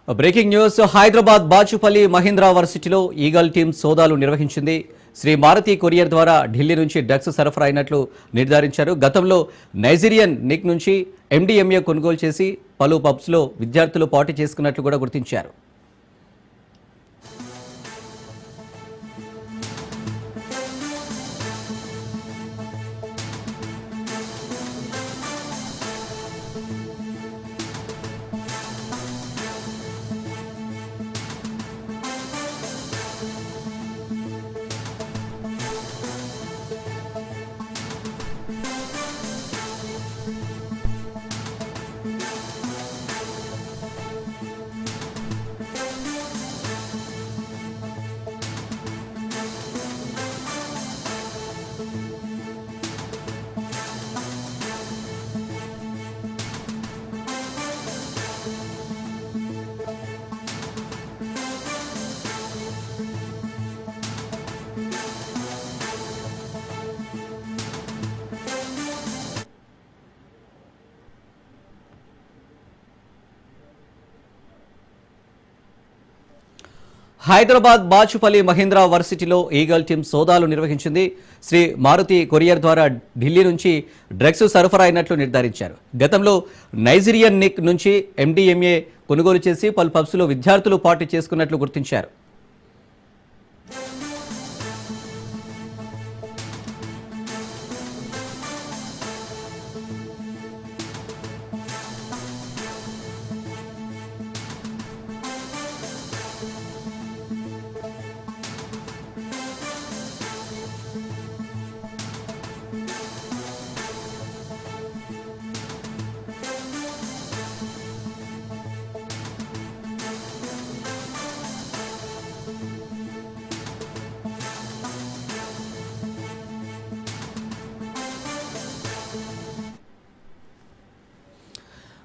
Breaking news. Hyderabad Bachupalli Mahindra వర్సిటీలో eagle team సోదాలు నిర్వహించింది. శ్రీ మారుతి కొరియర్ ద్వారా ఢిల్లీ నుంచి డ్రగ్స్ సరఫరా అయినట్లు నిర్ధారించారు. గతంలో నైజీరియన్ నిక్ నుంచి ఎండిఎంఏ కొనుగోలు చేసి పలు పబ్స్లో విద్యార్థులు పార్టీ చేసుకున్నట్లు కూడా గుర్తించారు. హైదరాబాద్ బాచుపల్లి మహీంద్రా వర్సిటీలో ఈగల్ టీం సోదాలు నిర్వహించింది. శ్రీ మారుతి కొరియర్ ద్వారా ఢిల్లీ నుంచి డ్రగ్స్ సరఫరా అయినట్లు నిర్ధారించారు. గతంలో నైజీరియన్ నిక్ నుంచి ఎండిఎంఏ కొనుగోలు చేసి పలు పబ్స్లో విద్యార్థులు పార్టీ చేసుకున్నట్లు గుర్తించారు.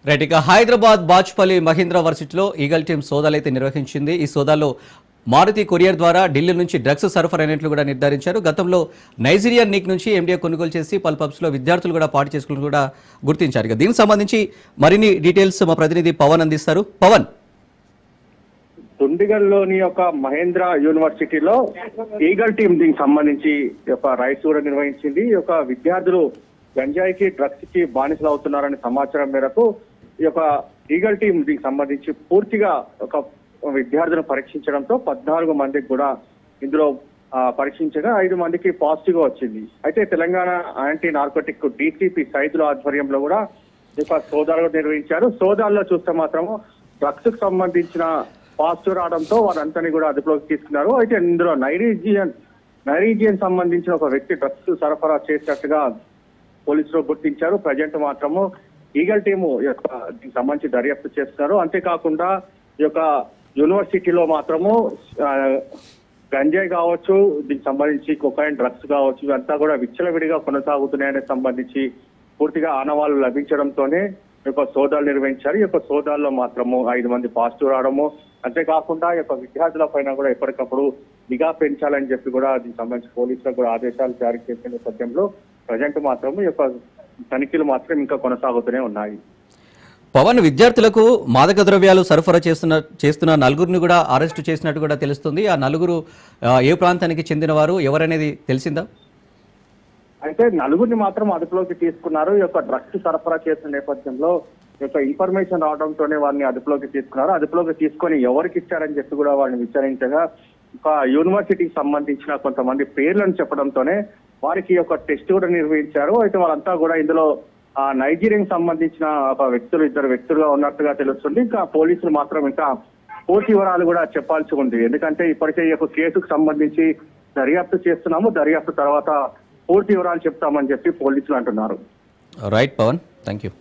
రైట్, ఇక హైదరాబాద్ బాచుపల్లి మహీంద్రా వర్సిటీలో ఈగల్ టీం సోదాలైతే నిర్వహించింది. ఈ సోదాల్లో మారుతి కొరియర్ ద్వారా ఢిల్లీ నుంచి డ్రగ్స్ సరఫరా అయినట్లు కూడా నిర్ధారించారు. గతంలో నైజీరియన్ నిక్ నుంచి ఎండిఏ కొనుగోలు చేసి పలు పబ్స్లో విద్యార్థులు కూడా పార్టీ చేసుకుని కూడా గుర్తించారు. ఇక దీనికి సంబంధించి మరిన్ని డీటెయిల్స్ మా ప్రతినిధి పవన్ అందిస్తారు. పవన్, దుండిగల్లోని ఒక మహేంద్ర యూనివర్సిటీలో ఈగల్ టీం దీనికి సంబంధించి ఒక రైడ్స్ కూడా నిర్వహించింది. ఒక విద్యార్థులు గంజాయికి డ్రగ్స్ కి బానిసలు అవుతున్నారనే సమాచారం మేరకు ఈ యొక్క ఈగల్ టీం దీనికి సంబంధించి పూర్తిగా ఒక విద్యార్థులను పరీక్షించడంతో 14 మందికి కూడా ఇందులో పరీక్షించగా 5 మందికి పాజిటివ్ గా వచ్చింది. అయితే తెలంగాణ యాంటీ నార్కోటిక్ డీసీపీ సైదుల ఆధ్వర్యంలో కూడా ఈ యొక్క సోదాలు నిర్వహించారు. సోదాల్లో చూస్తే మాత్రము డ్రగ్స్ కు సంబంధించిన పాజిటివ్ రావడంతో వారందరినీ కూడా అదుపులోకి తీసుకున్నారు. అయితే ఇందులో నైజీరియన్ సంబంధించిన ఒక వ్యక్తి డ్రగ్స్ సరఫరా చేసినట్టుగా పోలీసులు గుర్తించారు. ప్రజెంట్ మాత్రము ఈగల్ టీము యొక్క దీనికి సంబంధించి దర్యాప్తు చేస్తున్నారు. అంతేకాకుండా ఈ యొక్క యూనివర్సిటీలో మాత్రము గంజాయి కావచ్చు, దీనికి సంబంధించి కొకైన్ డ్రగ్స్ కావచ్చు, ఇవంతా కూడా విచ్చలవిడిగా కొనసాగుతున్నాయనే సంబంధించి పూర్తిగా ఆనవాళ్లు లభించడంతోనే ఈ యొక్క సోదాలు నిర్వహించారు. ఈ యొక్క సోదాల్లో మాత్రము 5 మంది పాజిటివ్ రావడము, అంతేకాకుండా ఈ యొక్క విద్యార్థుల పైన కూడా ఎప్పటికప్పుడు నిఘా పెంచాలని చెప్పి కూడా దీనికి సంబంధించి పోలీసులకు కూడా ఆదేశాలు జారీ చేసిన నేపథ్యంలో ప్రజెంట్ మాత్రం ఈ యొక్క తనిఖీలు మాత్రం ఇంకా కొనసాగుతూనే ఉన్నాయి. పవన్, విద్యార్థులకు మాదక ద్రవ్యాలు సరఫరా చేస్తున్న నలుగురిని కూడా అరెస్టు చేసినట్టు కూడా తెలుస్తుంది. ఆ నలుగురు ఏ ప్రాంతానికి చెందినవారు, ఎవరనేది తెలిసిందా? అయితే నలుగురిని మాత్రం అదుపులోకి తీసుకున్నారు. ఈ యొక్క డ్రగ్స్ సరఫరా చేసిన నేపథ్యంలో ఈ యొక్క ఇన్ఫర్మేషన్ రావడంతోనే వారిని అదుపులోకి తీసుకున్నారు. అదుపులోకి తీసుకొని ఎవరికి ఇచ్చారని చెప్పి కూడా వారిని విచారించగా ఒక యూనివర్సిటీకి సంబంధించిన కొంతమంది పేర్లను చెప్పడంతోనే వారికి ఒక టెస్ట్ కూడా నిర్వహించారు. అయితే వాళ్ళంతా కూడా ఇందులో నైజీరియాకి సంబంధించిన ఒక ఇద్దరు వ్యక్తులుగా ఉన్నట్టుగా తెలుస్తుంది. ఇంకా పోలీసులు మాత్రం ఇంకా పూర్తి వివరాలు కూడా చెప్పాల్సి ఉంది. ఎందుకంటే ఇప్పటికే ఈ యొక్క కేసుకు సంబంధించి దర్యాప్తు చేస్తున్నాము, దర్యాప్తు తర్వాత పూర్తి వివరాలు చెప్తామని చెప్పి పోలీసులు అంటున్నారు. Right Pawan, thank you.